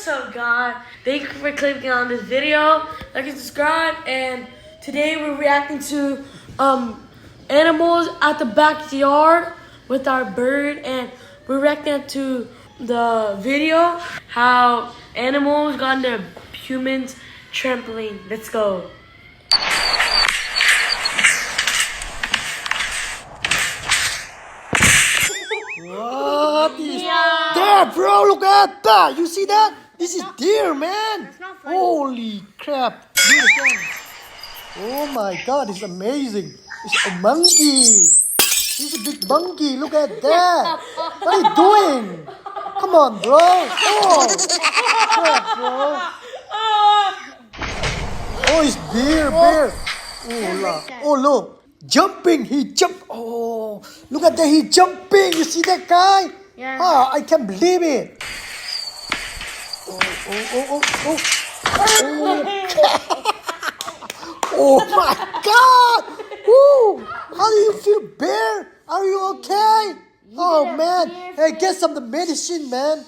up, guys? Thank you for clicking on this video. Like and subscribe. And today we're reacting to animals at the backyard with our bird, and we're reacting to the video how animals got on the humans trampoline. Let's go. What is that, bro? Look at that. You see that? This is deer, man. Holy crap. Do it again. Oh my god, it's amazing. It's a monkey. It's a big monkey. Look at that. What are you doing? Come on, bro. Oh, crap, bro. Oh, it's bear. Oh, look. Jumping. He jumped. Oh, look at that. He jumping. You see that guy? Yeah. Ah, I can't believe it. Oh my god. Woo. How do you feel, bear? Are you okay? Oh man. Hey, get some of the medicine, man.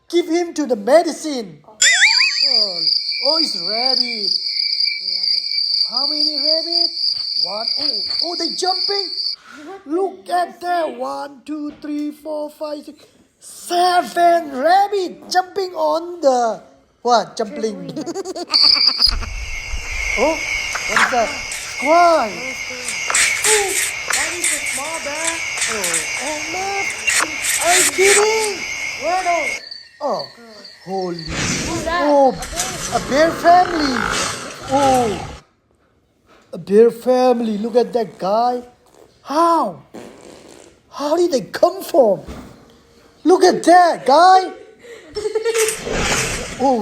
Give him to the medicine. Oh, it's rabbit. How many rabbit? One. Oh, they jumping. Look at that. 1, 2, 3, 4, 5, 6, 7 rabbit jumping on the what? Jumping. Oh, what is that? Why? That is a small bear. Oh man. Are you kidding? Where though? Oh, holy. Oh, a bear family. Oh, a bear family. Look at that guy. How? How did they come from? Look at that guy. Oh,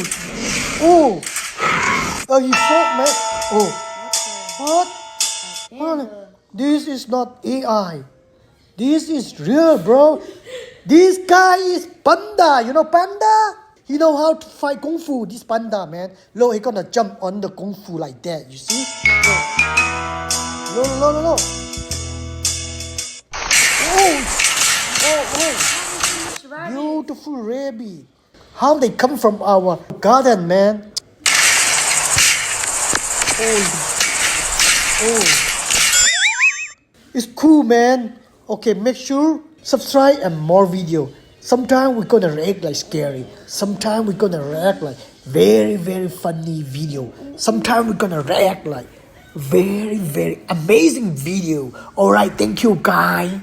you fought, man. Oh, what? This is not AI. This is real, bro. This guy is panda. You know panda? He know how to fight kung fu. This panda, man. Look, he gonna jump on the kung fu like that. You see? No. Oh. Beautiful rabbit. How they come from our garden, man? Oh. It's cool, man. Okay, make sure subscribe and more video. Sometimes we're gonna react like scary. Sometimes we're gonna react like very, very funny video. Sometimes we're gonna react like very, very amazing video. Alright, thank you, guys.